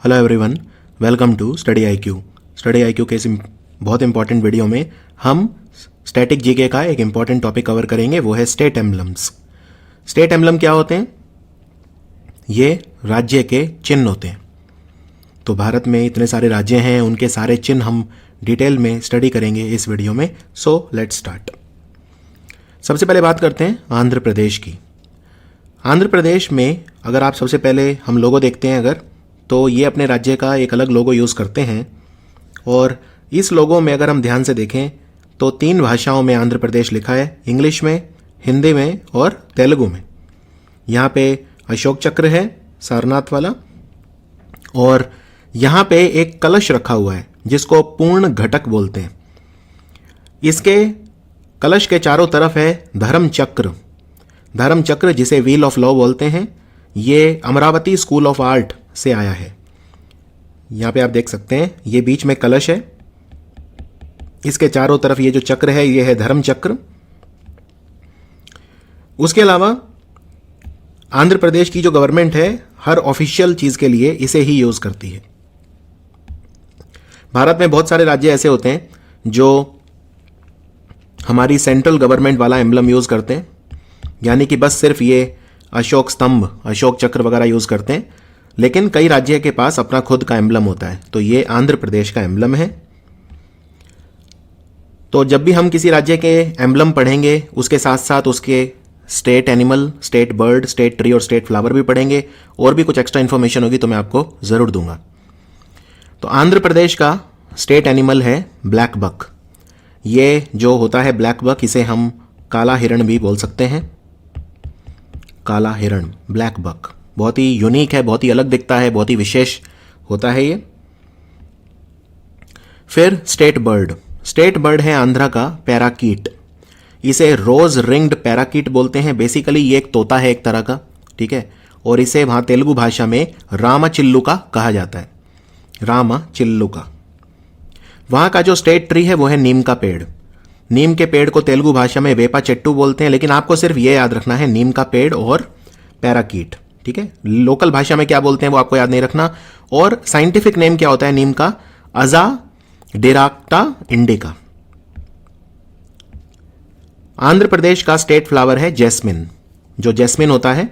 Hello everyone, welcome to study IQ. Study IQ के इस बहुत इंपॉर्टेंट वीडियो में हम स्टैटिक जीके का एक इंपॉर्टेंट टॉपिक कवर करेंगे, वो है स्टेट एम्बलम्स। स्टेट एम्बलम क्या होते हैं? ये राज्य के चिन्ह होते हैं। तो भारत में इतने सारे राज्य हैं, उनके सारे चिन्ह हम डिटेल में स्टडी करेंगे इस वीडियो में। So let's start. सबसे पहले बात करते हैं आंध्र प्रदेश की। आंध्र प्रदेश में अगर आप सबसे पहले हम लोगो देखते हैं अगर, तो ये अपने राज्य का एक अलग लोगो यूज़ करते हैं। और इस लोगो में अगर हम ध्यान से देखें तो 3 भाषाओं में आंध्र प्रदेश लिखा है, इंग्लिश में, हिंदी में और तेलुगु में। यहाँ पे अशोक चक्र है सारनाथ वाला, और यहाँ पे एक कलश रखा हुआ है जिसको पूर्ण घटक बोलते हैं। इसके कलश के चारों तरफ है धर्म चक्र। धर्म चक्र जिसे व्हील ऑफ लॉ बोलते हैं, ये अमरावती स्कूल ऑफ आर्ट से आया है। यहाँ पे आप देख सकते हैं ये बीच में कलश है, इसके चारों तरफ ये जो चक्र है ये है धर्म चक्र। उसके अलावा आंध्र प्रदेश की जो गवर्नमेंट है हर ऑफिशियल चीज के लिए इसे ही यूज करती है। भारत में बहुत सारे राज्य ऐसे होते हैं जो हमारी सेंट्रल गवर्नमेंट वाला एम्बलम यूज करते हैं, यानी कि बस सिर्फ ये अशोक स्तंभ, अशोक चक्र वगैरह यूज करते हैं, लेकिन कई राज्य के पास अपना खुद का एम्बलम होता है। तो ये आंध्र प्रदेश का एम्बलम है। तो जब भी हम किसी राज्य के एम्बलम पढ़ेंगे उसके साथ साथ उसके state animal, state bird, state tree और स्टेट फ्लावर भी पढ़ेंगे, और भी कुछ एक्स्ट्रा इन्फॉर्मेशन होगी तो मैं आपको जरूर दूंगा। तो आंध्र प्रदेश का स्टेट एनिमल है ब्लैक बक। ये जो होता है ब्लैक बक, इसे हम काला हिरण भी बोल सकते हैं। काला हिरण, ब्लैक बक, बहुत ही यूनिक है, बहुत ही अलग दिखता है, बहुत ही विशेष होता है ये। फिर स्टेट बर्ड। स्टेट बर्ड है आंध्रा का पैराकीट। इसे रोज रिंग्ड पैराकीट बोलते हैं। बेसिकली ये एक तोता है एक तरह का, ठीक है, और इसे वहां तेलुगु भाषा में रामचिल्लुका कहा जाता है। रामचिल्लुका। वहां का जो स्टेट ट्री है वो है नीम का पेड़। नीम के पेड़ को तेलुगु भाषा में वेपा चेट्टू बोलते हैं, लेकिन आपको सिर्फ ये याद रखना है नीम का पेड़ और पैराकीट, ठीक है। लोकल भाषा में क्या बोलते हैं वो आपको याद नहीं रखना। और साइंटिफिक नेम क्या होता है नीम का? अजा डिराक्टा इंडिका। आंध्र प्रदेश का स्टेट फ्लावर है जैस्मिन। जो जैस्मिन होता है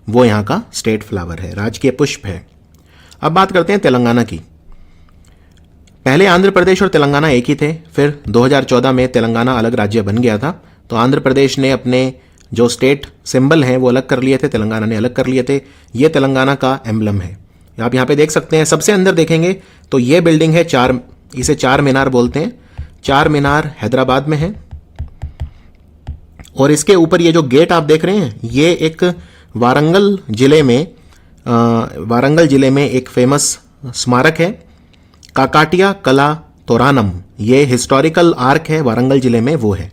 वो यहां का स्टेट फ्लावर है, राजकीय पुष्प है। अब बात करते हैं तेलंगाना की। पहले आंध्र प्रदेश और तेलंगाना एक ही थे, फिर 2014 में तेलंगाना अलग राज्य बन गया था। तो आंध्र प्रदेश ने अपने जो स्टेट सिंबल हैं वो अलग कर लिए थे, तेलंगाना ने अलग कर लिए थे। ये तेलंगाना का एम्बलम है। आप यहाँ पे देख सकते हैं, सबसे अंदर देखेंगे तो ये बिल्डिंग है इसे चार मीनार बोलते हैं। चार मीनार हैदराबाद में है, और इसके ऊपर ये जो गेट आप देख रहे हैं ये एक वारंगल जिले में एक फेमस स्मारक है, काकाटिया कला तोरानम। ये हिस्टोरिकल आर्क है वारंगल जिले में, वो है।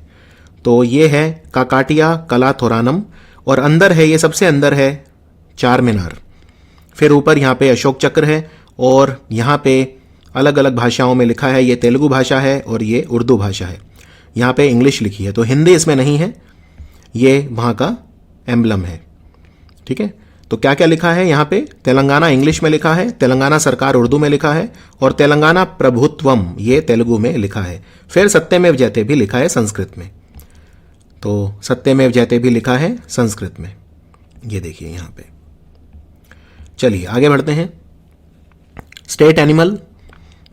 तो ये है काकाटिया कला तोरानम, और अंदर है, ये सबसे अंदर है चार मीनार। फिर ऊपर यहाँ पे अशोक चक्र है, और यहाँ पे अलग अलग भाषाओं में लिखा है। ये तेलुगु भाषा है और ये उर्दू भाषा है। यहाँ पे इंग्लिश लिखी है, तो हिंदी इसमें नहीं है। ये वहाँ का एम्बलम है, ठीक है। तो क्या क्या लिखा है यहाँ पे? तेलंगाना इंग्लिश में लिखा है, तेलंगाना सरकार उर्दू में लिखा है, और तेलंगाना प्रभुत्वम ये तेलुगु में लिखा है। फिर सत्यमेव जयते भी लिखा है संस्कृत में। तो सत्यमेव जयते भी लिखा है संस्कृत में, ये देखिए यहाँ पे। चलिए आगे बढ़ते हैं। स्टेट एनिमल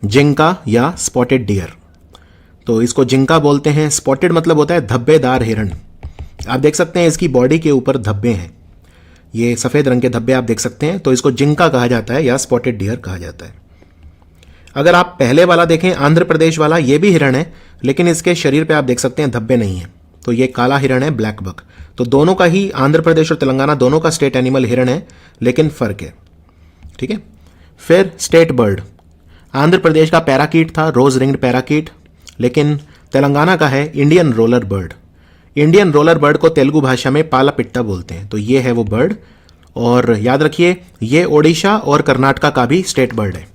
जिंका या स्पॉटेड डियर। तो इसको जिंका बोलते हैं। स्पॉटेड मतलब होता है धब्बेदार हिरण। आप देख सकते हैं इसकी बॉडी के ऊपर धब्बे हैं, ये सफेद रंग के धब्बे आप देख सकते हैं। तो इसको जिंका कहा जाता है या स्पॉटेड डियर कहा जाता है। अगर आप पहले वाला देखें आंध्र प्रदेश वाला, ये भी हिरण है, लेकिन इसके शरीर पे आप देख सकते हैं धब्बे नहीं है। तो ये काला हिरण है, ब्लैक बक। तो दोनों का ही, आंध्र प्रदेश और तेलंगाना दोनों का स्टेट एनिमल हिरण है, लेकिन फर्क है, ठीक है। फिर स्टेट बर्ड। आंध्र प्रदेश का पैराकीट था, रोज रिंग्ड पैराकीट, लेकिन तेलंगाना का है Indian roller bird. Indian roller bird को तेलुगु भाषा में पालापिट्टा बोलते हैं। तो ये है वो बर्ड, और याद रखिए ये ओडिशा और कर्नाटका का भी स्टेट बर्ड है।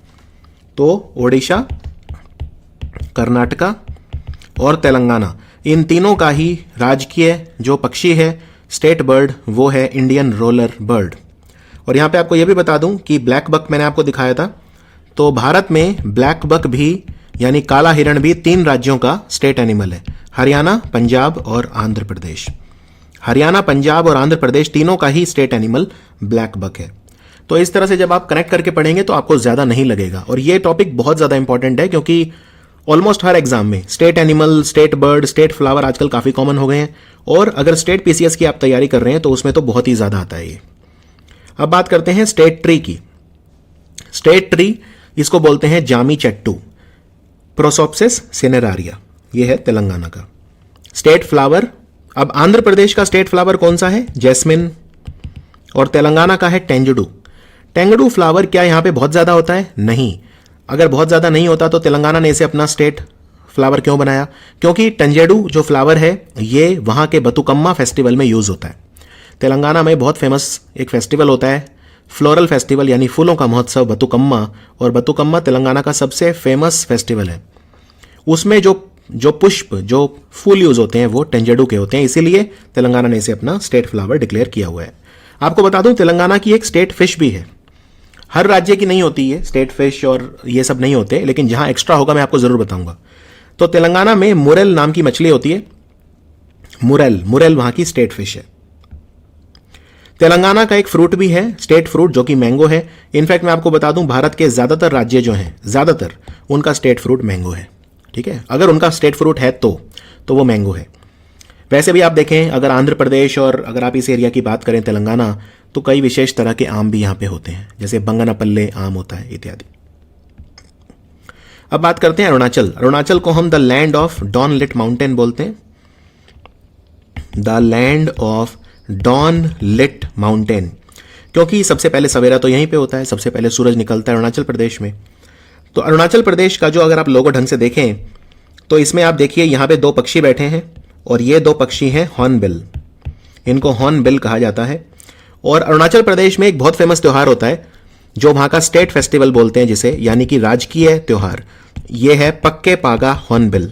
तो ओडिशा, कर्नाटका और तेलंगाना, इन तीनों का ही राजकीय जो पक्षी है, स्टेट बर्ड, वो है इंडियन रोलर बर्ड। और यहाँ पे आपको यह भी बता दूं कि ब्लैक बक मैंने आपको दिखाया था, तो भारत में ब्लैक बक भी यानी काला हिरण भी 3 राज्यों का स्टेट एनिमल है, हरियाणा, पंजाब और आंध्र प्रदेश। हरियाणा, पंजाब और आंध्र प्रदेश तीनों का ही स्टेट एनिमल ब्लैक बक है। तो इस तरह से जब आप कनेक्ट करके पढ़ेंगे तो आपको ज्यादा नहीं लगेगा। और ये टॉपिक बहुत ज्यादा इंपॉर्टेंट है क्योंकि ऑलमोस्ट हर एग्जाम में state animal, state bird, state flower आजकल काफी कॉमन हो गए हैं। और अगर स्टेट पीसीएस की आप तैयारी कर रहे हैं तो उसमें तो बहुत ही ज्यादा आता है ये। अब बात करते हैं स्टेट ट्री की। स्टेट ट्री इसको बोलते हैं जामी चट्टू, प्रोसोप्सिस सिनेरारिया, ये है तेलंगाना का। स्टेट फ्लावर, अब आंध्र प्रदेश का स्टेट फ्लावर कौन सा है? जैस्मिन। और तेलंगाना का है टेंजडू। टेंगडू फ्लावर क्या यहां पे बहुत ज्यादा होता है? नहीं। अगर बहुत ज्यादा नहीं होता तो तेलंगाना ने इसे अपना स्टेट फ्लावर क्यों बनाया? क्योंकि टेंजेडू जो फ्लावर है ये वहां के बतुकम्मा फेस्टिवल में यूज होता है। तेलंगाना में बहुत फेमस एक फेस्टिवल होता है, फ्लोरल फेस्टिवल यानी फूलों का महोत्सव बतुकम्मा। और बतुकम्मा तेलंगाना का सबसे फेमस फेस्टिवल है। उसमें जो पुष्प, जो फूल यूज होते हैं वो टेंजेडू के होते हैं, इसीलिए तेलंगाना ने इसे अपना स्टेट फ्लावर डिक्लेयर किया हुआ है। आपको बता दूं तेलंगाना की एक स्टेट फिश भी है। हर राज्य की नहीं होती है स्टेट फिश और ये सब नहीं होते, लेकिन जहां एक्स्ट्रा होगा मैं आपको जरूर बताऊंगा। तो तेलंगाना में मुरेल नाम की मछली होती है। मुरेल वहां की स्टेट फिश है। तेलंगाना का एक फ्रूट भी है, स्टेट फ्रूट, जो कि मैंगो है। इनफैक्ट मैं आपको बता दूं भारत के ज्यादातर राज्य जो हैं, ज्यादातर उनका स्टेट फ्रूट मैंगो है। ठीक है, अगर उनका स्टेट फ्रूट है तो वो मैंगो है। वैसे भी आप देखें, अगर आंध्र प्रदेश और अगर आप इस एरिया की बात करें तेलंगाना, तो कई विशेष तरह के आम भी यहां पे होते हैं, जैसे बंगनपल्ले आम होता है इत्यादि। अब बात करते हैं अरुणाचल। अरुणाचल को हम the land of dawn lit mountain बोलते हैं। The land of dawn lit mountain, क्योंकि सबसे पहले सवेरा तो यहीं पे होता है, सबसे पहले सूरज निकलता है अरुणाचल प्रदेश में। तो अरुणाचल प्रदेश का जो अगर आप लोगो ढंग से देखें तो इसमें आप देखिए यहां पे 2 पक्षी बैठे हैं और ये 2 पक्षी हैं हॉर्नबिल। इनको हॉर्नबिल कहा जाता है। और अरुणाचल प्रदेश में एक बहुत फेमस त्योहार होता है जो वहां का स्टेट फेस्टिवल बोलते हैं जिसे, यानी कि राजकीय त्योहार। यह है पक्के पागा हॉर्नबिल।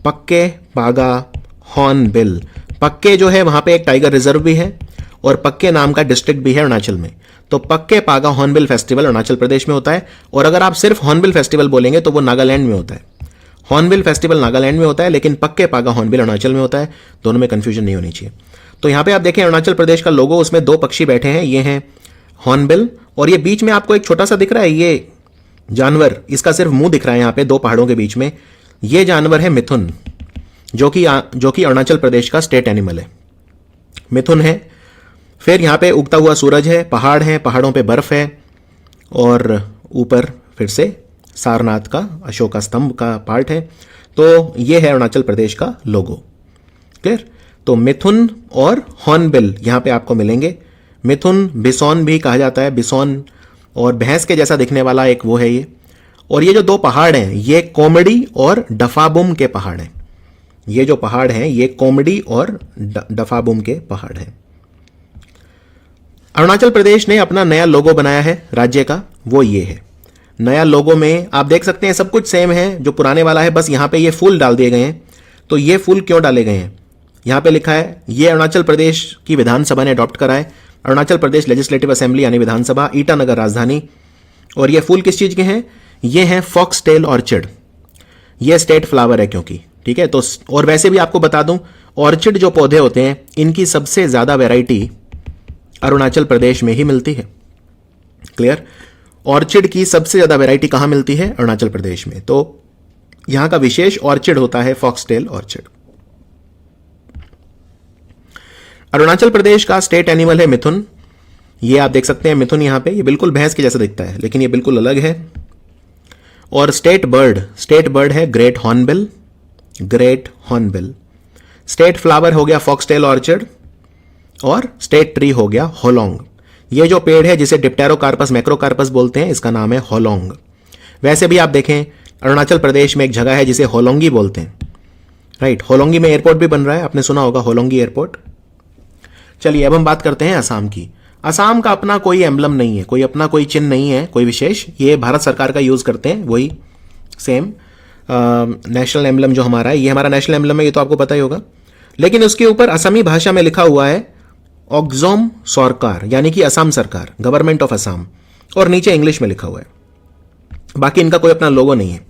पक्के पागा हॉर्नबिल। पक्के जो है वहां पे एक टाइगर रिजर्व भी है और पक्के नाम का डिस्ट्रिक्ट भी है अरुणाचल में। तो पक्के पागा हॉर्नबिल फेस्टिवल अरुणाचल प्रदेश में होता है। और अगर आप सिर्फ हॉर्नबिल फेस्टिवल बोलेंगे तो वो नागालैंड में होता है। हॉर्नबिल फेस्टिवल नागालैंड में होता है, लेकिन पक्के पागा हॉर्नबिल अरुणाचल में होता है। दोनों में कंफ्यूजन नहीं होनी चाहिए। तो यहां पे आप देखें अरुणाचल प्रदेश का लोगो, उसमें 2 पक्षी बैठे हैं, ये हैं हॉर्नबिल। और ये बीच में आपको एक छोटा सा दिख रहा है ये जानवर, इसका सिर्फ मुंह दिख रहा है यहां पे 2 पहाड़ों के बीच में। ये जानवर है मिथुन, जो कि अरुणाचल प्रदेश का स्टेट एनिमल है। मिथुन है। फिर यहां पे उगता हुआ सूरज है, पहाड़ है, पहाड़ों पे बर्फ है और ऊपर फिर से सारनाथ का अशोका स्तंभ का पार्ट है। तो यह है अरुणाचल प्रदेश का लोगो। क्लियर? तो मिथुन और हॉर्नबिल यहां पे आपको मिलेंगे। मिथुन बिसौन भी कहा जाता है, बिसौन और भैंस के जैसा दिखने वाला एक वो है ये। और ये जो 2 पहाड़ हैं ये कोमड़ी और डफाबुम के पहाड़ हैं। ये जो पहाड़ हैं ये कोमड़ी और डफाबुम के पहाड़ हैं। अरुणाचल प्रदेश ने अपना नया लोगो बनाया है राज्य का, वो ये है। नया लोगो में आप देख सकते हैं सब कुछ सेम है जो पुराने वाला है, बस यहां पे ये फूल डाल दिए गए हैं। तो ये फूल क्यों डाले गए हैं? यहां पे लिखा है ये अरुणाचल प्रदेश की विधानसभा ने अडॉप्ट करा है। अरुणाचल प्रदेश लेजिस्लेटिव असेंबली यानी विधानसभा, ईटानगर राजधानी। और ये फूल किस चीज के हैं? ये हैं फॉक्स टेल ऑर्चिड। ये स्टेट फ्लावर है क्योंकि, ठीक है। तो और वैसे भी आपको बता दूं, ऑर्चिड जो पौधे होते हैं इनकी सबसे ज्यादा वैरायटी अरुणाचल प्रदेश में ही मिलती है। क्लियर? ऑर्चिड की सबसे ज्यादा वैरायटी कहां मिलती है? अरुणाचल प्रदेश में। तो यहां का विशेष ऑर्चिड होता है फॉक्सटेल ऑर्चिड। अरुणाचल प्रदेश का स्टेट एनिमल है मिथुन। ये आप देख सकते हैं मिथुन यहां पे, ये बिल्कुल भैंस के जैसा दिखता है लेकिन ये बिल्कुल अलग है। और स्टेट बर्ड है great hornbill. Great hornbill. State flower हो गया फॉक्सटेल ऑर्चिड और स्टेट ट्री हो गया होलोंग। ये जो पेड़ है जिसे डिप्टेरोकार्पस मैक्रोकार्पस बोलते हैं इसका नाम है होलोंग। वैसे भी आप देखें अरुणाचल प्रदेश में एक जगह है जिसे होलोंगी बोलते हैं। राइट, होलोंगी में एयरपोर्ट भी बन रहा है, आपने सुना होगा होलोंगी एयरपोर्ट। चलिए अब हम बात करते हैं असम की। असम का अपना कोई एम्बलम नहीं है, कोई अपना कोई चिन्ह नहीं है, कोई विशेष। ये भारत सरकार का यूज करते हैं वही सेम नेशनल एम्बलम जो हमारा है, ये हमारा नेशनल एम्बलम है, ये तो आपको पता ही होगा। लेकिन उसके ऊपर असमी भाषा में लिखा हुआ है ऑक्जोम सरकार, यानी कि असम सरकार, गवर्नमेंट ऑफ असम, और नीचे इंग्लिश में लिखा हुआ है। बाकी इनका कोई अपना लोगो नहीं है।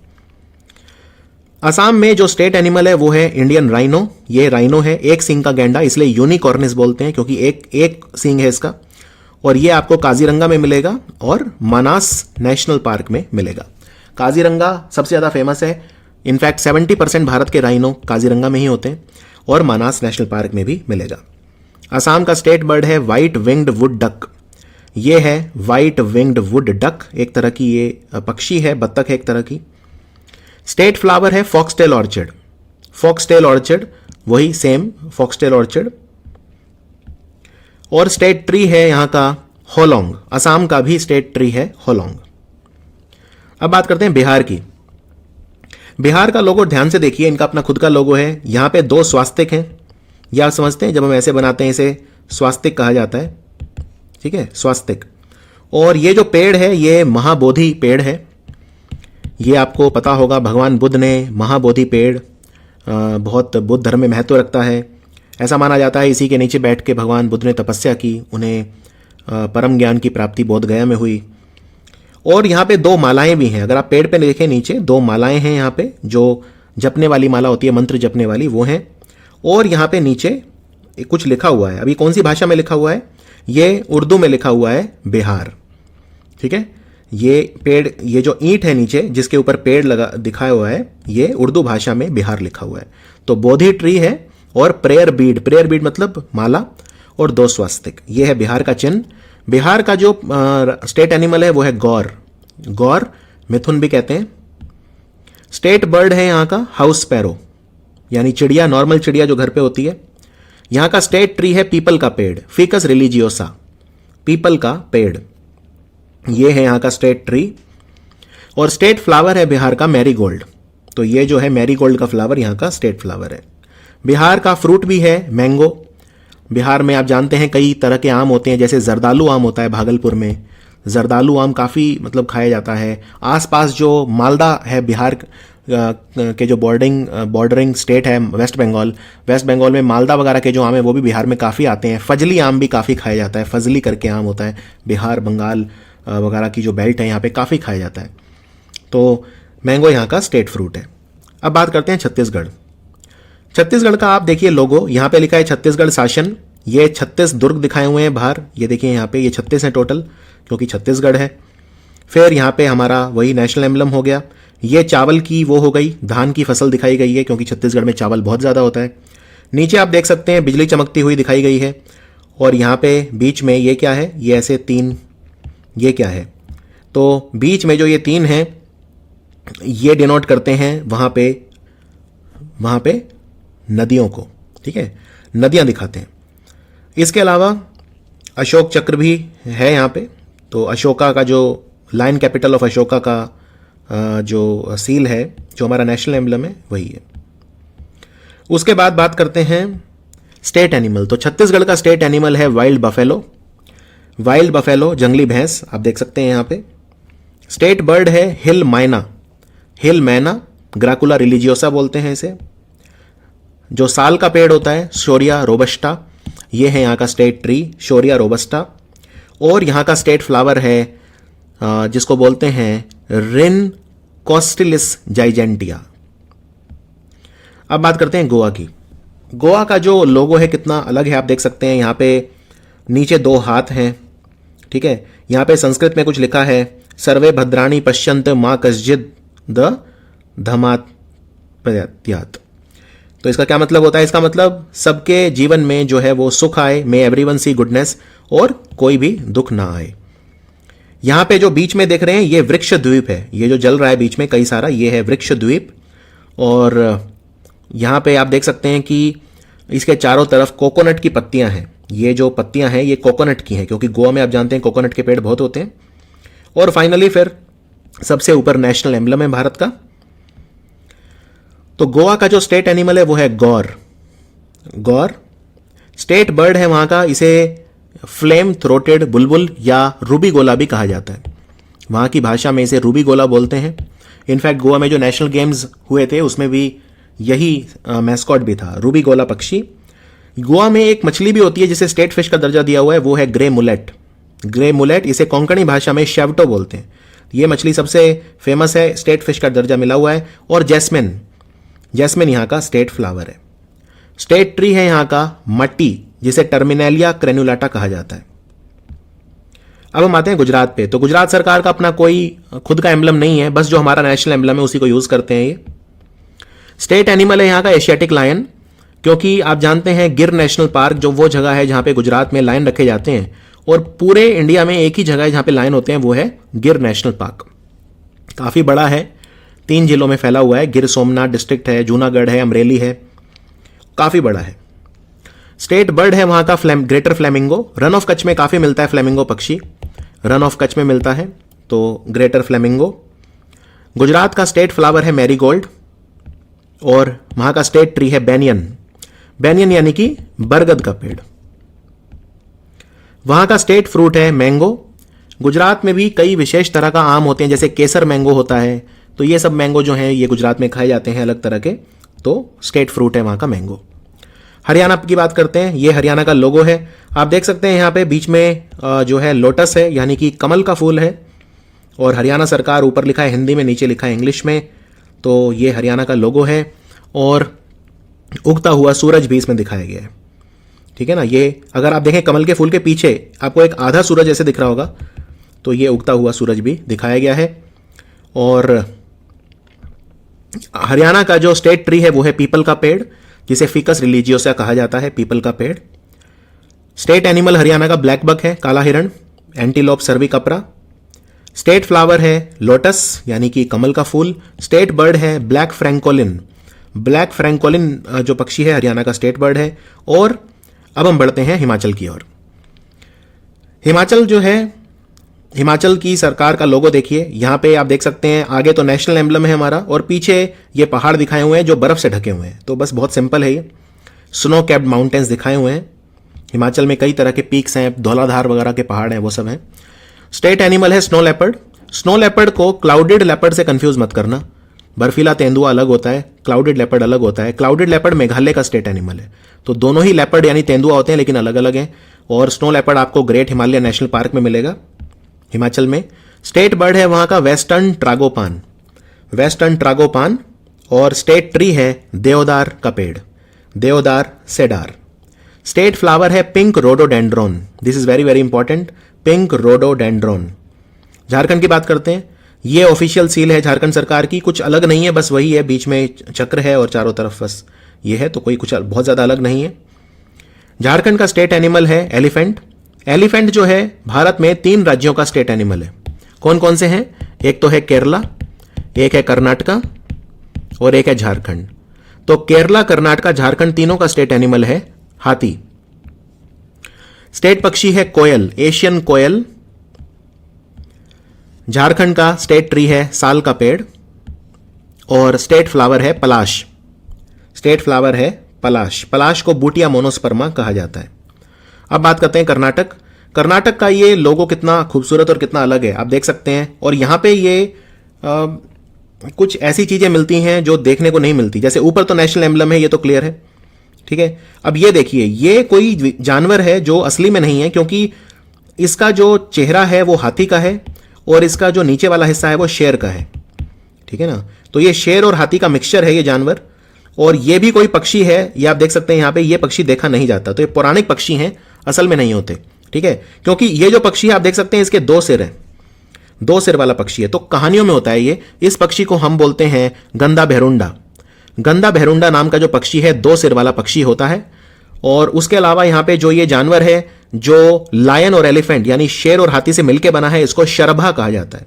असम में जो स्टेट एनिमल है वो है इंडियन राइनो। ये राइनो है, एक सींग का गैंडा, इसलिए यूनिकॉर्निस बोलते हैं क्योंकि एक सींग है इसका। और ये आपको काजीरंगा में मिलेगा और मानास नेशनल पार्क में मिलेगा। काजीरंगा सबसे ज़्यादा फेमस है, इनफैक्ट 70% भारत के राइनो काजीरंगा में ही होते हैं, और मानास नेशनल पार्क में भी मिलेगा। असम का स्टेट बर्ड है वाइट विंग्ड वुड डक। ये है वाइट विंग्ड वुड डक, एक तरह की ये पक्षी है, बत्तख है एक तरह की। स्टेट फ्लावर है फॉक्सटेल ऑर्चिड। फॉक्सटेल ऑर्चिड वही सेम फॉक्सटेल ऑर्चिड। और स्टेट ट्री है यहां का होलोंग। असम का भी स्टेट ट्री है होलोंग। अब बात करते हैं बिहार की। बिहार का लोगो ध्यान से देखिए, इनका अपना खुद का लोगो है। यहां पे 2 स्वास्तिक हैं। यह आप समझते हैं, जब हम ऐसे बनाते हैं इसे स्वास्तिक कहा जाता है, ठीक है, स्वास्तिक। और ये जो पेड़ है ये महाबोधि पेड़ है। ये आपको पता होगा, भगवान बुद्ध ने महाबोधि पेड़, बहुत बुद्ध धर्म में महत्व रखता है। ऐसा माना जाता है इसी के नीचे बैठ के भगवान बुद्ध ने तपस्या की, उन्हें परम ज्ञान की प्राप्ति बोध गया में हुई। और यहाँ पे 2 मालाएं भी हैं। अगर आप पेड़ पे देखें नीचे 2 मालाएं हैं यहाँ पे, जो जपने वाली माला होती है, मंत्र जपने वाली, वो हैं। और यहाँ पे नीचे कुछ लिखा हुआ है। अभी कौन सी भाषा में लिखा हुआ है? ये उर्दू में लिखा हुआ है, बिहार, ठीक है। ये पेड़, ये जो ईंट है नीचे जिसके ऊपर पेड़ लगा दिखाया हुआ है, ये उर्दू भाषा में बिहार लिखा हुआ है। तो बोधि ट्री है और प्रेयर बीड मतलब माला, और 2 स्वास्तिक। ये है बिहार का चिन्ह। बिहार का जो स्टेट एनिमल है वो है गौर। गौर मिथुन भी कहते हैं। स्टेट बर्ड है यहाँ का हाउस स्पैरो, यानी चिड़िया, नॉर्मल चिड़िया जो घर पे होती है। यहाँ का स्टेट ट्री है पीपल का पेड़, फिकस रिलीजियोसा, पीपल का पेड़। ये है यहाँ का स्टेट ट्री। और स्टेट फ्लावर है बिहार का मैरीगोल्ड। तो ये जो है मैरीगोल्ड का फ्लावर यहाँ का स्टेट फ्लावर है। बिहार का फ्रूट भी है मैंगो। बिहार में आप जानते हैं कई तरह के आम होते हैं, जैसे जर्दालू आम होता है भागलपुर में। जर्दालू आम काफ़ी मतलब खाया जाता है। आसपास जो मालदा है बिहार के जो बॉर्डरिंग स्टेट है वेस्ट बंगाल में मालदा वगैरह के जो आम है वो भी बिहार में काफ़ी आते हैं। फजली आम भी काफ़ी खाया जाता है, फजली करके आम होता है। बिहार बंगाल वगैरह की जो बेल्ट है यहाँ पे काफ़ी खाया जाता है। तो मैंगो यहाँ का स्टेट फ्रूट है। अब बात करते हैं छत्तीसगढ़। छत्तीसगढ़ का आप देखिए लोगो, यहाँ पे लिखा है छत्तीसगढ़ शासन। ये 36 दुर्ग दिखाए हुए हैं बाहर, ये देखिए यहाँ पे, ये 36 हैं टोटल क्योंकि छत्तीसगढ़ है। फिर यहाँ पे हमारा वही नेशनल एम्बलम हो गया। ये चावल की वो हो गई, धान की फसल दिखाई गई है क्योंकि छत्तीसगढ़ में चावल बहुत ज़्यादा होता है। नीचे आप देख सकते हैं बिजली चमकती हुई दिखाई गई है। और यहाँ पे बीच में ये क्या है, ये ऐसे 3, ये क्या है? तो बीच में जो ये 3 हैं ये डिनोट करते हैं वहाँ पे नदियों को, ठीक है, नदियाँ दिखाते हैं। इसके अलावा अशोक चक्र भी है यहाँ पे। तो अशोका का जो लाइन कैपिटल ऑफ अशोका का जो सील है, जो हमारा नेशनल एम्बलम है, वही है। उसके बाद बात करते हैं स्टेट एनिमल। तो छत्तीसगढ़ का स्टेट एनिमल है वाइल्ड बफेलो। वाइल्ड बफेलो जंगली भैंस आप देख सकते हैं यहाँ पे। स्टेट बर्ड है हिल मैना, ग्राकुला रिलीजियोसा बोलते हैं इसे। जो साल का पेड़ होता है शोरिया रोबस्टा, ये है यहाँ का स्टेट ट्री, शोरिया रोबस्टा। और यहाँ का स्टेट फ्लावर है जिसको बोलते हैं रिन कॉस्टिलिस जाइजेंटिया। अब बात करते हैं गोवा की। गोवा का जो लोगो है कितना अलग है आप देख सकते हैं। यहाँ पे नीचे 2 हाथ हैं, ठीक है। यहाँ पे संस्कृत में कुछ लिखा है, सर्वे भद्राणी पश्यंत माँ कस्जिद द धमात प्रत्यात। तो इसका क्या मतलब होता है? इसका मतलब सबके जीवन में जो है वो सुख आए, मे एवरीवन सी गुडनेस, और कोई भी दुख ना आए। यहाँ पे जो बीच में देख रहे हैं ये वृक्ष द्वीप है, ये जो जल रहा है बीच में कई सारा, ये है वृक्ष द्वीप। और यहाँ पे आप देख सकते हैं कि इसके चारों तरफ कोकोनट की पत्तियां हैं। ये जो पत्तियां हैं ये कोकोनट की हैं क्योंकि गोवा में आप जानते हैं कोकोनट के पेड़ बहुत होते हैं। और फाइनली फिर सबसे ऊपर नेशनल एम्बलम है भारत का। तो गोवा का जो स्टेट एनिमल है वो है गौर। स्टेट बर्ड है वहां का, इसे फ्लेम थ्रोटेड बुलबुल या रूबी गोला भी कहा जाता है। वहां की भाषा में इसे रूबी गोला बोलते हैं। इनफैक्ट गोवा में जो नेशनल गेम्स हुए थे उसमें भी यही मैस्कॉट भी था, रूबी गोला पक्षी। गोवा में एक मछली भी होती है जिसे स्टेट फिश का दर्जा दिया हुआ है, वो है ग्रे मुलेट। इसे कोंकणी भाषा में शेवटो बोलते हैं। ये मछली सबसे फेमस है, स्टेट फिश का दर्जा मिला हुआ है। और जैस्मिन, जैस्मिन यहाँ का स्टेट फ्लावर है। स्टेट ट्री है यहाँ का मट्टी, जिसे टर्मिनेलिया क्रेनुलाटा कहा जाता है। अब हम आते हैं गुजरात पे। तो गुजरात सरकार का अपना कोई खुद का एम्बलम नहीं है, बस जो हमारा नेशनल एम्बलम है उसी को यूज करते हैं। ये स्टेट एनिमल है यहाँ का एशियाटिक लायन, क्योंकि आप जानते हैं गिर नेशनल पार्क जो वो जगह है जहां पे गुजरात में लायन रखे जाते हैं, और पूरे इंडिया में एक ही जगह है जहां पे लायन होते हैं, वो है गिर नेशनल पार्क। काफी बड़ा है, 3 जिलों में फैला हुआ है। गिर सोमनाथ डिस्ट्रिक्ट है, जूनागढ़ है, अमरेली है, काफी बड़ा है। स्टेट बर्ड है वहां का greater flamingo. Run of Kutch में काफी मिलता है फ्लेमिंगो पक्षी, रन ऑफ कच्छ में मिलता है, तो ग्रेटर फ्लेमिंगो। गुजरात का स्टेट फ्लावर है मैरीगोल्ड, और वहां का स्टेट ट्री है बैनियन। बैनियन यानी कि बरगद का पेड़। वहां का स्टेट फ्रूट है मैंगो। गुजरात में भी कई विशेष तरह का आम होते हैं, जैसे केसर मैंगो होता है, तो ये सब मैंगो जो हैं ये गुजरात में खाए जाते हैं अलग तरह के, तो स्टेट फ्रूट है वहां का मैंगो। हरियाणा की बात करते हैं, ये हरियाणा का लोगो है। आप देख सकते हैं यहाँ पे बीच में जो है लोटस है, यानी कि कमल का फूल है, और हरियाणा सरकार ऊपर लिखा है हिंदी में, नीचे लिखा है इंग्लिश में। तो ये हरियाणा का लोगो है, और उगता हुआ सूरज भी इसमें दिखाया गया है। ठीक है ना, ये अगर आप देखें कमल के फूल के पीछे आपको एक आधा सूरज ऐसे दिख रहा होगा, तो ये उगता हुआ सूरज भी दिखाया गया है। और हरियाणा का जो स्टेट ट्री है वो है पीपल का पेड़, जिसे फिकस रिलीजियोसा कहा जाता है, पीपल का पेड़। स्टेट एनिमल हरियाणा का ब्लैक बक है, काला हिरण, एंटीलोप सर्विकपरा। स्टेट फ्लावर है लोटस यानी कि कमल का फूल। स्टेट बर्ड है ब्लैक फ्रैंकोलिन। ब्लैक फ्रैंकोलिन जो पक्षी है हरियाणा का स्टेट बर्ड है। और अब हम बढ़ते हैं हिमाचल की ओर। हिमाचल जो है, हिमाचल की सरकार का लोगो देखिए, यहां पे आप देख सकते हैं आगे तो नेशनल एम्बलम है हमारा, और पीछे ये पहाड़ दिखाए हुए हैं जो बर्फ से ढके हुए हैं। तो बस बहुत सिंपल है, ये स्नो कैप्ड माउंटेन्स दिखाए हुए हैं। हिमाचल में कई तरह के पीक्स हैं, धौलाधार वगैरह के पहाड़ हैं, वो सब हैं। स्टेट एनिमल है स्नो लेपर्ड। स्नो लेपर्ड को क्लाउडेड लेपर्ड से कंफ्यूज मत करना, बर्फीला तेंदुआ अलग होता है, क्लाउडेड लेपर्ड अलग होता है। क्लाउडेड लेपर्ड मेघालय का स्टेट एनिमल है। तो दोनों ही लेपर्ड यानी तेंदुआ होते हैं, लेकिन अलग अलग हैं। और स्नो लेपर्ड आपको ग्रेट हिमालय नेशनल पार्क में मिलेगा हिमाचल में। स्टेट बर्ड है वहां का वेस्टर्न ट्रागोपान, वेस्टर्न ट्रागोपान। और स्टेट ट्री है देवदार का पेड़, देवदार सेडार। स्टेट फ्लावर है pink rhododendron. This is very very important, pink rhododendron. Jharkhand की बात करते हैं, ये ऑफिशियल सील है झारखंड सरकार की, कुछ अलग नहीं है, बस वही है, बीच में चक्र है और चारों तरफ बस ये है, तो कोई कुछ बहुत ज्यादा अलग नहीं है। झारखंड का स्टेट एनिमल है एलिफेंट। एलिफेंट जो है भारत में 3 राज्यों का स्टेट एनिमल है। कौन कौन से हैं? एक तो है केरला, एक है कर्नाटका, और एक है झारखंड। तो केरला, कर्नाटका, झारखंड तीनों का स्टेट एनिमल है हाथी। स्टेट पक्षी है कोयल, एशियन कोयल। झारखंड का स्टेट ट्री है साल का पेड़, और स्टेट फ्लावर है पलाश। स्टेट फ्लावर है पलाश। पलाश को बूटिया मोनोस्पर्मा कहा जाता है। अब बात करते हैं कर्नाटक। कर्नाटक का ये लोगो कितना खूबसूरत और कितना अलग है, आप देख सकते हैं। और यहां पे ये कुछ ऐसी चीजें मिलती हैं जो देखने को नहीं मिलती, जैसे ऊपर तो नेशनल एम्बलम है, ये तो क्लियर है, ठीक है। अब ये देखिए, ये कोई जानवर है जो असली में नहीं है, क्योंकि इसका जो चेहरा है वो हाथी का है, और इसका जो नीचे वाला हिस्सा है वो शेर का है, ठीक है ना। तो ये शेर और हाथी का मिक्सचर है ये जानवर। और ये भी कोई पक्षी है, ये आप देख सकते हैं यहां पे, ये पक्षी देखा नहीं जाता। तो ये पौराणिक पक्षी हैं, असल में नहीं होते, ठीक है। क्योंकि ये जो पक्षी है आप देख सकते हैं इसके 2 सिर हैं, 2 सिर वाला पक्षी है, तो कहानियों में होता है ये। इस पक्षी को हम बोलते हैं गंदा भेरुंडा। गंदा भेरुंडा नाम का जो पक्षी है 2 सिर वाला पक्षी होता है। और उसके अलावा यहां पे जो ये जानवर है जो लायन और एलिफेंट यानी शेर और हाथी से मिलकर बना है, इसको शरभा कहा जाता है।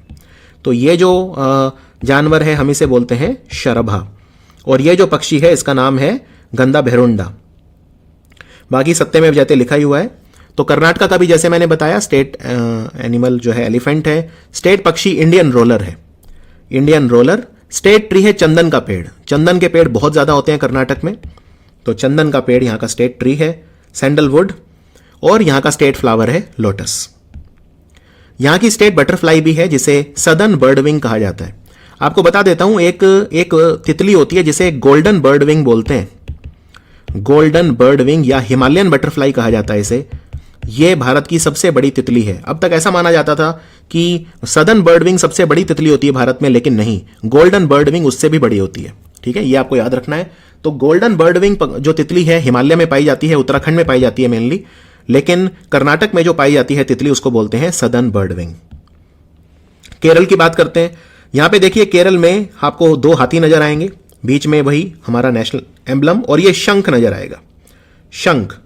तो ये जो जानवर है हम इसे बोलते हैं शरभा, और ये जो पक्षी है इसका नाम है गंदा भेरुंडा। बाकी सत्यमेव जयते लिखा ही हुआ है। तो कर्नाटका का भी जैसे मैंने बताया स्टेट एनिमल जो है एलिफेंट है। स्टेट पक्षी इंडियन रोलर है, इंडियन रोलर। स्टेट ट्री है चंदन का पेड़। चंदन के पेड़ बहुत ज्यादा होते हैं कर्नाटक में, तो चंदन का पेड़ यहां का स्टेट ट्री है, सैंडलवुड। और यहां का स्टेट फ्लावर है लोटस। यहां की स्टेट बटरफ्लाई भी है, जिसे सदर्न बर्डविंग कहा जाता है। आपको बता देता हूं, एक तितली होती है जिसे गोल्डन बर्डविंग बोलते हैं, गोल्डन बर्डविंग या हिमालयन बटरफ्लाई कहा जाता है इसे। ये भारत की सबसे बड़ी तितली है। अब तक ऐसा माना जाता था कि सदर्न बर्डविंग सबसे बड़ी तितली होती है भारत में, लेकिन नहीं, गोल्डन बर्डविंग उससे भी बड़ी होती है। ठीक है, ये आपको याद रखना है। तो गोल्डन बर्डविंग जो तितली है हिमालय में पाई जाती है, उत्तराखंड में पाई जाती है मेनली, लेकिन कर्नाटक में जो पाई जाती है तितली उसको बोलते हैं सदर्न बर्डविंग। केरल की बात करते हैं। यहां पे देखिए केरल में आपको 2 हाथी नजर आएंगे, बीच में वही हमारा नेशनल एम्बलम, और ये शंख नजर आएगा, शंख।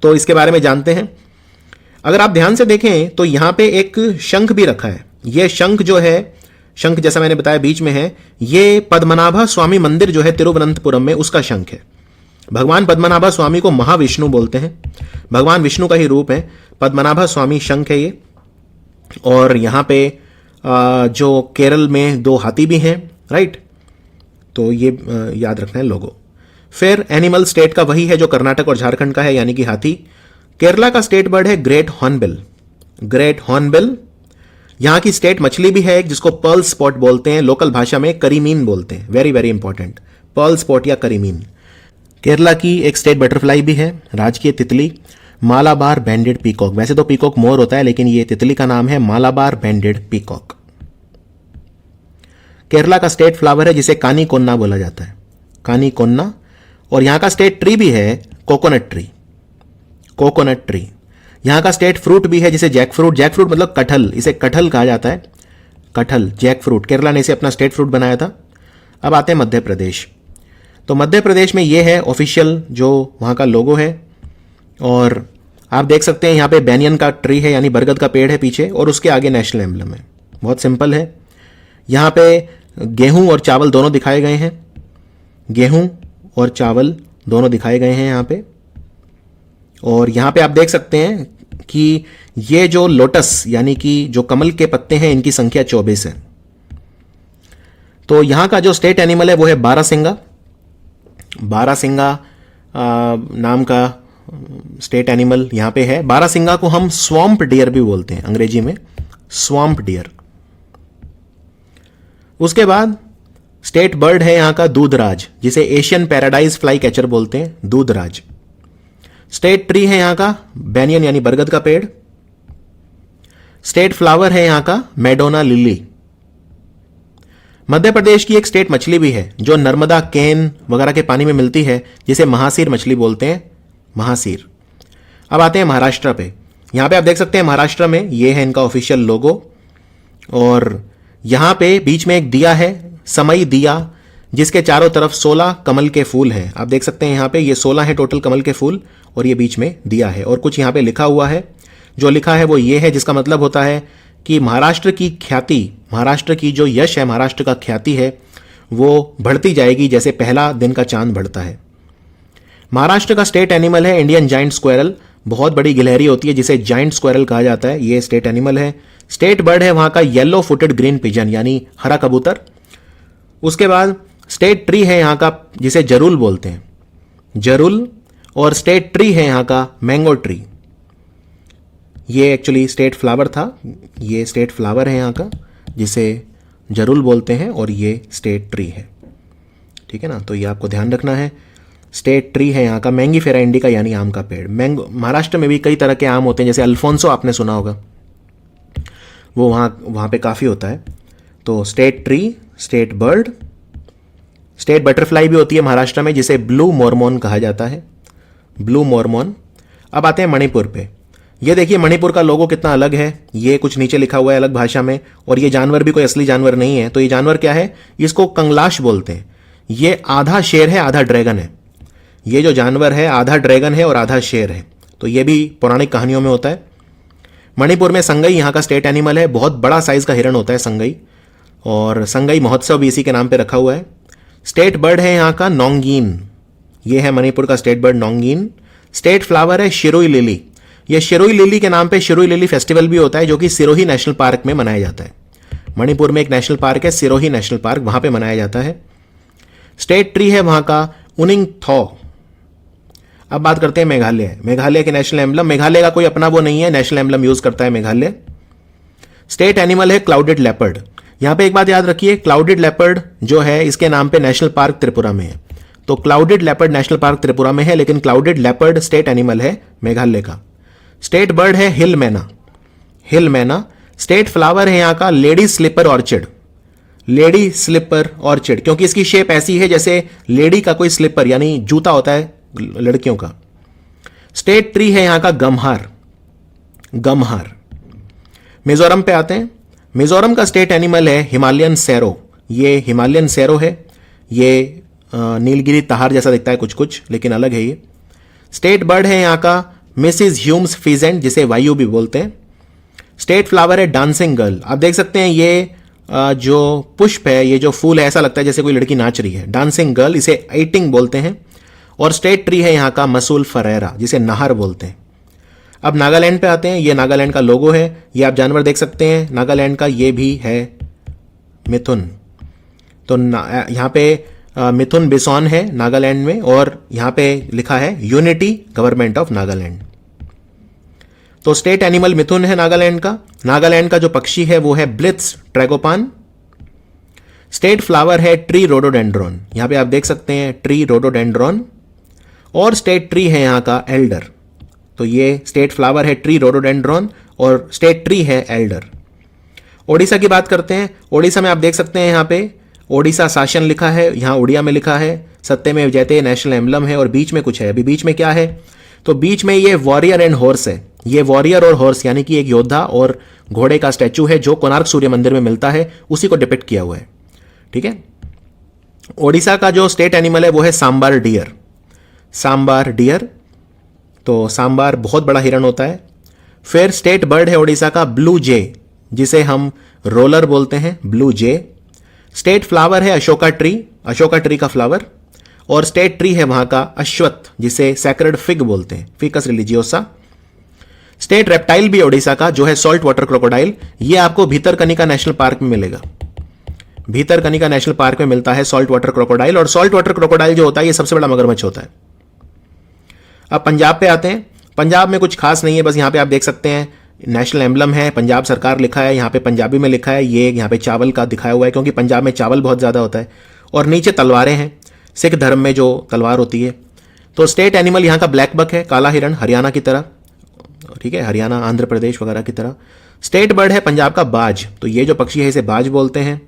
तो इसके बारे में जानते हैं। अगर आप ध्यान से देखें तो यहां पे एक शंख भी रखा है। यह शंख जो है, शंख जैसा मैंने बताया बीच में है, ये पद्मनाभा स्वामी मंदिर जो है तिरुवनंतपुरम में, उसका शंख है। भगवान पद्मनाभा स्वामी को महाविष्णु बोलते हैं, भगवान विष्णु का ही रूप है। पद्मनाभा स्वामी शंख है ये। और यहां पे जो केरल में 2 हाथी भी हैं, राइट। तो ये याद रखना है लोगो। फिर एनिमल स्टेट का वही है जो कर्नाटक और झारखंड का है, यानी कि हाथी। केरला का स्टेट बर्ड है ग्रेट हॉर्नबिल, ग्रेट हॉर्नबिल। यहां की स्टेट मछली भी है एक, जिसको पर्ल स्पॉट बोलते हैं, लोकल भाषा में करीमीन बोलते हैं। Very very important, pearl spot या करीमीन। केरला की एक स्टेट बटरफ्लाई भी है, राजकीय तितली, मालाबार बैंडेड पीकॉक। वैसे तो पीकॉक मोर होता है, लेकिन ये तितली का नाम है मालाबार बैंडेड पीकॉक। केरला का स्टेट फ्लावर है जिसे कानी कोन्ना बोला जाता है, कानी कोन्ना। और यहां का स्टेट ट्री भी है कोकोनट ट्री, कोकोनट ट्री। यहां का स्टेट फ्रूट भी है जिसे जैक फ्रूट, जैक फ्रूट मतलब कटहल, इसे कटहल कहा जाता है, कटहल, जैक फ्रूट। केरला ने इसे अपना स्टेट फ्रूट बनाया था। अब आते हैं मध्य प्रदेश। तो मध्य प्रदेश में यह है ऑफिशियल जो वहां का लोगो है। और आप देख सकते हैं यहां पे बैनियन का ट्री है, यानी बरगद का पेड़ है पीछे, और उसके आगे नेशनल एम्बलम है। बहुत सिंपल है। यहां पे गेहूं और चावल दोनों दिखाए गए हैं, गेहूं और चावल दोनों दिखाए गए हैं यहां पे। और यहां पे आप देख सकते हैं कि ये जो लोटस यानी कि जो कमल के पत्ते हैं, इनकी संख्या 24 है। तो यहां का जो स्टेट एनिमल है वो है बारासिंगा, बारासिंगा नाम का स्टेट एनिमल यहां पे है। बारासिंगा को हम स्वैम्प डियर भी बोलते हैं अंग्रेजी में, स्वैम्प डियर। उसके बाद स्टेट बर्ड है यहां का दूधराज, जिसे एशियन पैराडाइज फ्लाई कैचर बोलते हैं, दूधराज। स्टेट ट्री है यहां का बैनियन यानी बरगद का पेड़। स्टेट फ्लावर है यहां का मैडोना लिली। मध्य प्रदेश की एक स्टेट मछली भी है जो नर्मदा, केन वगैरह के पानी में मिलती है, जिसे महासीर मछली बोलते हैं, महासीर। अब आते हैं महाराष्ट्र पे। यहां पे आप देख सकते हैं महाराष्ट्र में ये है इनका ऑफिशियल लोगो। और यहां पे बीच में एक दिया है, समई दिया, जिसके चारों तरफ 16 कमल के फूल हैं। आप देख सकते हैं यहां पे ये 16 है टोटल कमल के फूल, और ये बीच में दिया है। और कुछ यहां पे लिखा हुआ है, जो लिखा है वो ये है, जिसका मतलब होता है कि महाराष्ट्र की ख्याति, महाराष्ट्र की जो यश है, महाराष्ट्र का ख्याति है, वो बढ़ती जाएगी जैसे पहला दिन का चांद बढ़ता है। महाराष्ट्र का स्टेट एनिमल है इंडियन जाइंट स्क्वेरल। बहुत बड़ी गिलहरी होती है जिसे जाइंट स्क्वेरल कहा जाता है, ये स्टेट एनिमल है। स्टेट बर्ड है वहां का येलो फुटेड ग्रीन पिजन यानी हरा कबूतर। उसके बाद स्टेट ट्री है यहां का जिसे जरूल बोलते हैं, जरूल। और स्टेट ट्री है यहां का मैंगो ट्री। ये एक्चुअली स्टेट फ्लावर था, ये स्टेट फ्लावर है यहां का जिसे जरूल बोलते हैं, और ये स्टेट ट्री है। ठीक है ना, तो ये आपको ध्यान रखना है। स्टेट ट्री है यहाँ का मैंगीफेरा इंडिका यानी आम का पेड़। मैंगो, महाराष्ट्र में भी कई तरह के आम होते हैं, जैसे अल्फोंसो आपने सुना होगा, वो वहाँ पे काफ़ी होता है। तो state tree, state bird, state butterfly भी होती है महाराष्ट्र में, जिसे ब्लू मॉर्मोन कहा जाता है, ब्लू मॉर्मोन। अब आते हैं मणिपुर पे। ये देखिए मणिपुर का लोगो कितना अलग है, ये कुछ नीचे लिखा हुआ है अलग भाषा में, और ये जानवर भी कोई असली जानवर नहीं है। तो ये जानवर क्या है, इसको कंगलाश बोलते हैं। ये आधा शेर है आधा ड्रैगन है। ये जो जानवर है आधा ड्रैगन है और आधा शेर है। तो ये भी पौराणिक कहानियों में होता है। मणिपुर में संगई यहाँ का स्टेट एनिमल है, बहुत बड़ा साइज का हिरण होता है संगई, और संगई महोत्सव भी इसी के नाम पे रखा हुआ है। स्टेट बर्ड है यहाँ का नोंगीन, ये है मणिपुर का स्टेट बर्ड नोंगीन। स्टेट फ्लावर है शिरोई लिली। यह शिरोई लिली के नाम पे शिरोई लिली फेस्टिवल भी होता है, जो कि सिरोही नेशनल पार्क में मनाया जाता है। मणिपुर में एक नेशनल पार्क है सिरोही नेशनल पार्क, वहां पे मनाया जाता है। स्टेट ट्री है वहां का उनिंग थॉ। अब बात करते हैं मेघालय। मेघालय के नेशनल एम्बलम, मेघालय का कोई अपना वो नहीं है, नेशनल एम्बलम यूज करता है मेघालय। स्टेट एनिमल है क्लाउडेड लेपर्ड। यहां पे एक बात याद रखिए, क्लाउडेड लेपर्ड जो है इसके नाम पे नेशनल पार्क त्रिपुरा में है। तो clouded leopard national park Tripura में है, लेकिन क्लाउडेड लेपर्ड स्टेट एनिमल है मेघालय का। स्टेट बर्ड है हिल मैना, हिल मैना। स्टेट फ्लावर है यहां का lady slipper orchid, lady slipper orchid, क्योंकि इसकी शेप ऐसी है जैसे लेडी का कोई स्लीपर यानी जूता होता है लड़कियों का। स्टेट ट्री है यहां का गमहार, गमहार। मिजोरम पे आते हैं। मिजोरम का स्टेट एनिमल है हिमालयन सैरो, ये हिमालयन सैरो है, ये नीलगिरी तहार जैसा दिखता है कुछ कुछ, लेकिन अलग है ये। स्टेट बर्ड है यहां का मिसिस ह्यूम्स फीजेंट, जिसे वायु भी बोलते हैं। स्टेट फ्लावर है डांसिंग गर्ल। आप देख सकते हैं ये जो पुष्प है, ये जो फूल है, ऐसा लगता है जैसे कोई लड़की नाच रही है, डांसिंग गर्ल, इसे आइटिंग बोलते हैं। और स्टेट ट्री है यहां का मसूल फरेरा, जिसे नाहर बोलते हैं। अब नागालैंड पे आते हैं। ये नागालैंड का लोगो है, ये आप जानवर देख सकते हैं नागालैंड का, ये भी है मिथुन। तो यहां पे मिथुन बिसॉन है नागालैंड में, और यहां पे लिखा है यूनिटी गवर्नमेंट ऑफ नागालैंड। तो स्टेट एनिमल मिथुन है नागालैंड का। नागालैंड का जो पक्षी है वो है ब्लिथ्स ट्रैगोपान। स्टेट फ्लावर है ट्री रोडोडेंड्रॉन, यहां पे आप देख सकते हैं ट्री रोडोडेंड्रॉन। और स्टेट ट्री है यहां का एल्डर। तो ये स्टेट फ्लावर है ट्री रोडोडेंड्रॉन और स्टेट ट्री है एल्डर। ओडिशा की बात करते हैं। ओडिशा में आप देख सकते हैं यहां पे ओडिशा शासन लिखा है, यहां उड़िया में लिखा है, सत्यमेव जयते नेशनल एम्बलम है, और बीच में कुछ है। अभी बीच में क्या है? तो बीच में ये वॉरियर एंड हॉर्स है। ये वॉरियर और हॉर्स यानी कि एक योद्धा और घोड़े का स्टैचू है जो कोणार्क सूर्य मंदिर में मिलता है, उसी को डिपिक्ट किया हुआ है। ठीक है। ओडिशा का जो स्टेट एनिमल है वो है सांबार डियर, सांबार डियर। तो सांबार बहुत बड़ा हिरण होता है। फिर स्टेट बर्ड है ओडिशा का ब्लू जे, जिसे हम रोलर बोलते हैं, ब्लू जे। स्टेट फ्लावर है अशोका ट्री, अशोका ट्री का फ्लावर। और स्टेट ट्री है वहां का अश्वत्थ, जिसे सैक्रेड फिग बोलते हैं, फिकस रिलीजियोसा। स्टेट रेप्टाइल भी ओडिशा का जो है सॉल्ट वाटर क्रोकोडाइल, ये आपको भीतरकनिका नेशनल पार्क में मिलेगा। भीतरकनिका नेशनल पार्क में मिलता है सॉल्ट वाटर क्रोकोडाइल, और सॉल्ट वाटर क्रोकोडाइल जो होता है ये सबसे बड़ा मगरमच्छ होता है। अब पंजाब पे आते हैं। पंजाब में कुछ खास नहीं है, बस यहां पे आप देख सकते हैं नेशनल एम्बलम है, पंजाब सरकार लिखा है, यहां पे पंजाबी में लिखा है, ये यहां पे चावल का दिखाया हुआ है क्योंकि पंजाब में चावल बहुत ज्यादा होता है। और नीचे तलवारें हैं, सिख धर्म में जो तलवार होती है। तो स्टेट एनिमल यहां का ब्लैक बक है, काला हिरण, हरियाणा की तरह। ठीक है, हरियाणा, आंध्र प्रदेश वगैरह की तरह। स्टेट बर्ड है पंजाब का बाज, तो ये जो पक्षी है इसे बाज बोलते हैं।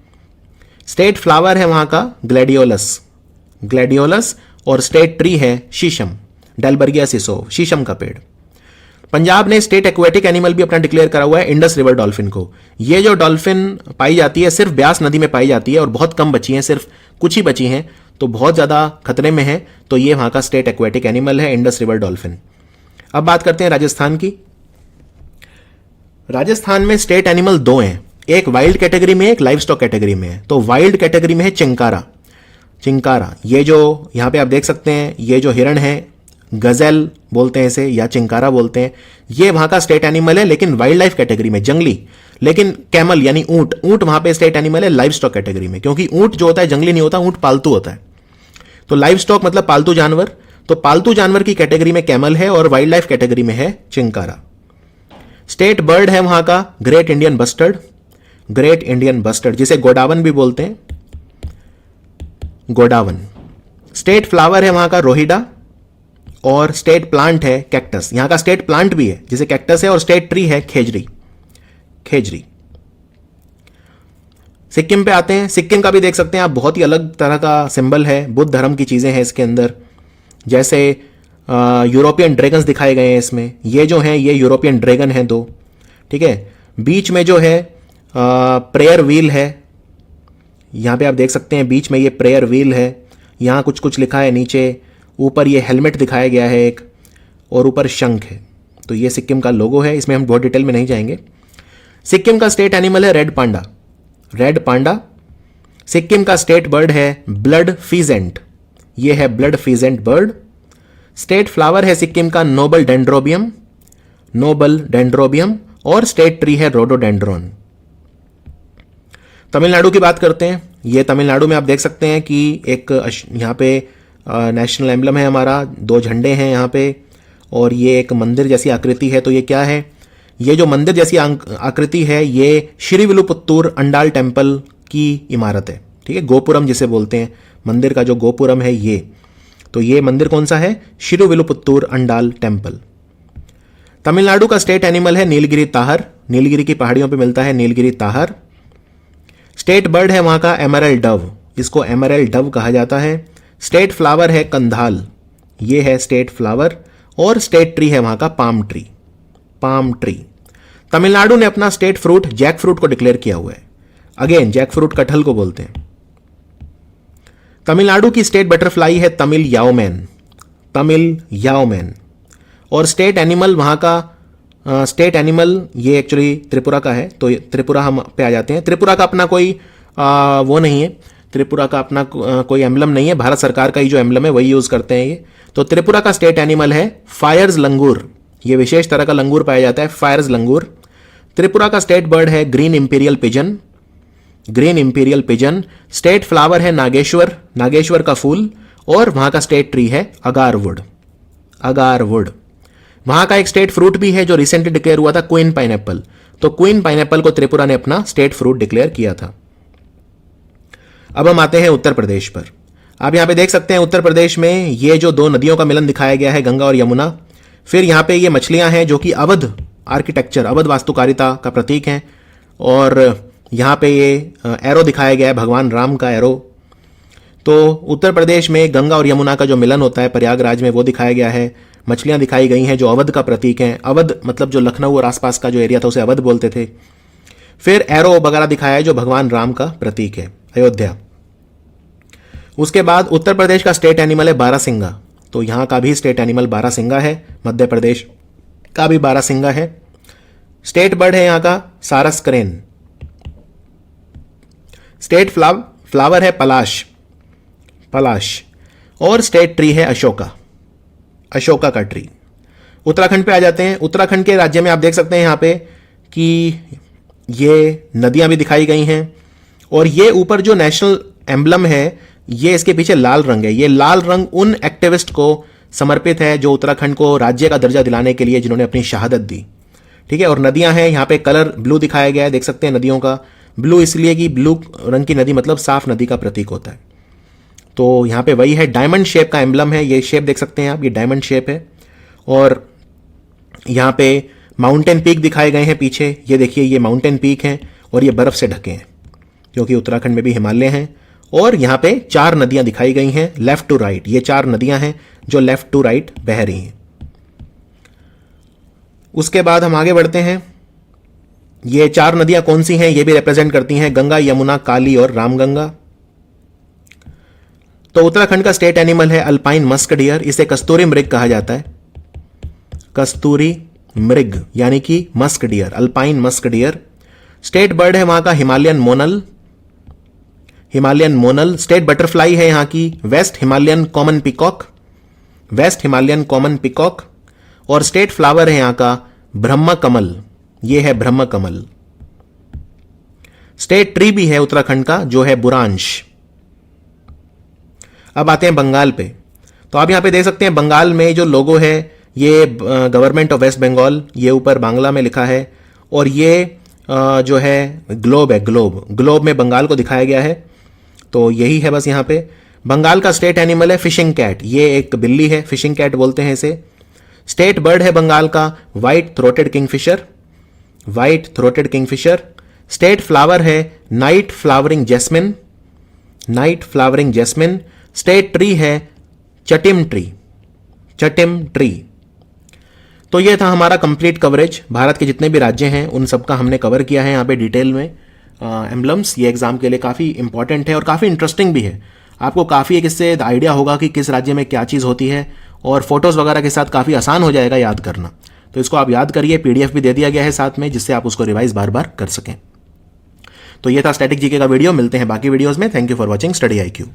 स्टेट फ्लावर है वहां का ग्लैडियोलस, ग्लैडियोलस। और स्टेट ट्री है शीशम, डेलबर्गिया सिसोव, शीशम का पेड़। पंजाब ने स्टेट एक्वेटिक एनिमल भी अपना डिक्लेयर करा हुआ है इंडस रिवर डॉल्फिन को। ये जो डॉल्फिन पाई जाती है सिर्फ ब्यास नदी में पाई जाती है और बहुत कम बची हैं, सिर्फ कुछ ही बची हैं, तो बहुत ज्यादा खतरे में है। तो ये वहां का स्टेट एक्वेटिक एनिमल है इंडस रिवर डॉल्फिन। अब बात करते हैं राजस्थान की। राजस्थान में स्टेट एनिमल दो हैं, एक वाइल्ड कैटेगरी में, एक लाइव स्टॉक कैटेगरी में है। तो वाइल्ड कैटेगरी में है चिंकारा, चिंकारा। ये जो यहां पे आप देख सकते हैं, ये जो हिरण है गजल बोलते हैं इसे या चिंकारा बोलते हैं, ये वहां का स्टेट एनिमल है लेकिन वाइल्ड लाइफ कैटेगरी में, जंगली। लेकिन कैमल यानी ऊंट, ऊंट वहां पे स्टेट एनिमल है लाइव स्टॉक कैटेगरी में, क्योंकि ऊंट जो होता है जंगली नहीं होता, ऊंट पालतू होता है। तो लाइव स्टॉक मतलब पालतू जानवर, तो पालतू जानवर की कैटेगरी में कैमल है और वाइल्ड लाइफ कैटेगरी में है चिंकारा। स्टेट बर्ड है वहां का great Indian bustard, great Indian bustard, जिसे गोडावन भी बोलते हैं, गोडावन। स्टेट फ्लावर है वहां का रोहिडा और स्टेट प्लांट है कैक्टस। यहां का स्टेट प्लांट भी है जिसे कैक्टस है, और स्टेट ट्री है खेजड़ी, खेजड़ी। सिक्किम पे आते हैं। सिक्किम का भी देख सकते हैं आप, बहुत ही अलग तरह का सिंबल है, बुद्ध धर्म की चीजें हैं इसके अंदर, जैसे यूरोपियन ड्रैगन्स दिखाए गए हैं इसमें। ये जो हैं ये यूरोपियन ड्रैगन हैं दो। ठीक है, बीच में जो है प्रेयर व्हील है, यहां पे आप देख सकते हैं बीच में ये प्रेयर व्हील है। यहां कुछ कुछ लिखा है नीचे, ऊपर ये हेलमेट दिखाया गया है एक, और ऊपर शंख है। तो ये सिक्किम का लोगो है, इसमें हम बहुत डिटेल में नहीं जाएंगे। सिक्किम का स्टेट एनिमल है red panda, red panda. Sikkim का स्टेट बर्ड है ब्लड फीजेंट, ये है blood peasant bird. State flower है सिक्किम का नोबल डेंड्रोबियम, नोबल डेंड्रोबियम। और स्टेट ट्री है रोडोडेंड्रॉन। तमिलनाडु की बात करते हैं। ये तमिलनाडु में आप देख सकते हैं कि एक यहां पे नेशनल एम्बलम है हमारा, दो झंडे हैं यहाँ पे, और ये एक मंदिर जैसी आकृति है। तो ये क्या है? ये जो मंदिर जैसी आकृति है ये श्रीविलुपुत्तूर अंडाल टेम्पल की इमारत है। ठीक है, गोपुरम जिसे बोलते हैं, मंदिर का जो गोपुरम है ये। तो ये मंदिर कौन सा है? शिरुविलुपुत्तूर अंडाल टेम्पल। तमिलनाडु का स्टेट एनिमल है नीलगिरी ताहर। नीलगिरी की पहाड़ियों पे मिलता है नीलगिरी ताहर। स्टेट बर्ड है वहां का एमरल्ड डव, इसको एमरल्ड डव कहा जाता है। स्टेट फ्लावर है कंधाल, ये है स्टेट फ्लावर। और स्टेट ट्री है वहां का palm tree, palm tree. Tamil Nadu ने अपना स्टेट फ्रूट जैक फ्रूट को डिक्लेयर किया हुआ है। अगेन जैक फ्रूट कटहल को बोलते हैं। तमिलनाडु की स्टेट बटरफ्लाई है तमिल याओमैन, तमिल याओमैन। और स्टेट एनिमल वहां का स्टेट एनिमल ये एक्चुअली त्रिपुरा का है, तो त्रिपुरा हम पे आ जाते हैं। त्रिपुरा का अपना कोई वो नहीं है, त्रिपुरा का अपना कोई एम्बलम नहीं है, भारत सरकार का ही जो एम्बलम है वही यूज करते हैं ये। तो त्रिपुरा का स्टेट एनिमल है फायर्स लंगूर, ये विशेष तरह का लंगूर पाया जाता है, फायर्स लंगूर। त्रिपुरा का स्टेट बर्ड है green imperial pigeon, green imperial pigeon. State flower है नागेश्वर, नागेश्वर का फूल। और वहां का स्टेट ट्री है अगारवुड, अगारवुड। वहां का एक स्टेट फ्रूट भी है जो रिसेंटली डिक्लेयर हुआ था, क्वीन पाइनएप्पल। तो क्वीन पाइनएप्पल को त्रिपुरा ने अपना स्टेट फ्रूट डिक्लेयर किया था। अब हम आते हैं उत्तर प्रदेश पर। आप यहां पे देख सकते हैं उत्तर प्रदेश में ये जो दो नदियों का मिलन दिखाया गया है, गंगा और यमुना। फिर यहां पे ये मछलियां हैं जो कि अवध आर्किटेक्चर, अवध वास्तुकारिता का प्रतीक हैं। और यहां पे ये एरो दिखाया गया है, भगवान राम का एरो। तो उत्तर प्रदेश में गंगा और यमुना का जो मिलन होता है प्रयागराज में, वो दिखाया गया है। मछलियां दिखाई गई हैं जो अवध का प्रतीक हैं। अवध मतलब जो लखनऊ और आसपास का जो एरिया था उसे अवध बोलते थे। फिर एरो वगैरह दिखाया है जो भगवान राम का प्रतीक है, अयोध्या। उसके बाद उत्तर प्रदेश का स्टेट एनिमल है बारासिंगा, तो यहां का भी स्टेट एनिमल बारासिंगा है। मध्य प्रदेश का भी बारासिंगा है। स्टेट बर्ड है यहां का सारस करेन। स्टेट फ्लावर है पलाश, पलाश। और स्टेट ट्री है अशोका, अशोका का ट्री। उत्तराखंड पे आ जाते हैं। उत्तराखंड के राज्य में आप देख सकते हैं यहां पे कि ये नदियां भी दिखाई गई हैं। और ये ऊपर जो नेशनल एम्बलम है, ये इसके पीछे लाल रंग है। ये लाल रंग उन एक्टिविस्ट को समर्पित है जो उत्तराखंड को राज्य का दर्जा दिलाने के लिए जिन्होंने अपनी शहादत दी। ठीक है। और नदियां हैं यहां पे, कलर ब्लू दिखाया गया है, देख सकते हैं नदियों का। ब्लू इसलिए कि ब्लू रंग की नदी मतलब साफ नदी का प्रतीक होता है। तो यहां पे वही है, डायमंड शेप का एम्बलम है। ये शेप देख सकते हैं आप, ये डायमंड शेप है। और यहां पे माउंटेन पीक दिखाए गए हैं पीछे, ये देखिए ये माउंटेन पीक हैं और ये बर्फ से ढके हैं क्योंकि उत्तराखंड में भी हिमालय हैं। और यहां पे 4 नदियां दिखाई गई हैं लेफ्ट टू राइट। ये 4 नदियां हैं जो लेफ्ट टू राइट बह रही हैं। उसके बाद हम आगे बढ़ते हैं। ये 4 नदियां कौन सी हैं ये भी रिप्रेजेंट करती हैं, गंगा, यमुना, काली और रामगंगा। तो उत्तराखंड का स्टेट एनिमल है अल्पाइन मस्क डियर, इसे कस्तूरी मृग कहा जाता है, कस्तूरी मृग यानी कि musk deer, alpine musk deer. State bird है वहां का Himalayan monal, Himalayan monal. State butterfly है यहां की west Himalayan common peacock, west Himalayan common peacock. और स्टेट फ्लावर है यहां का ब्रह्म कमल, यह है ब्रह्म कमल। स्टेट ट्री भी है उत्तराखंड का जो है बुरांश। अब आते हैं बंगाल पे। तो आप यहां पे देख सकते हैं बंगाल में जो लोगो है ये गवर्नमेंट ऑफ वेस्ट बंगाल, ये ऊपर बांग्ला में लिखा है। और ये जो है ग्लोब है, ग्लोब, ग्लोब में बंगाल को दिखाया गया है। तो यही है बस यहां पे। बंगाल का स्टेट एनिमल है फिशिंग कैट, ये एक बिल्ली है, फिशिंग कैट बोलते हैं इसे। स्टेट बर्ड है बंगाल का white throated kingfisher, white throated kingfisher. State flower है night flowering jasmine, night flowering jasmine. State tree है चटिम ट्री, चटिम ट्री। तो यह था हमारा कंप्लीट कवरेज। भारत के जितने भी राज्य हैं उन सबका हमने कवर किया है यहाँ पे डिटेल में। एम्बलम्स ये एग्जाम के लिए काफ़ी इंपॉर्टेंट है और काफ़ी इंटरेस्टिंग भी है। आपको काफ़ी एक इससे आइडिया होगा कि किस राज्य में क्या चीज़ होती है और फोटोज़ वगैरह के साथ काफ़ी आसान हो जाएगा याद करना। तो इसको आप याद करिए, PDF भी दे दिया गया है साथ में जिससे आप उसको रिवाइज बार बार कर सकें। तो ये था स्टैटिक जीके का वीडियो। मिलते हैं बाकी वीडियोज़ में। Thank you for watching study IQ।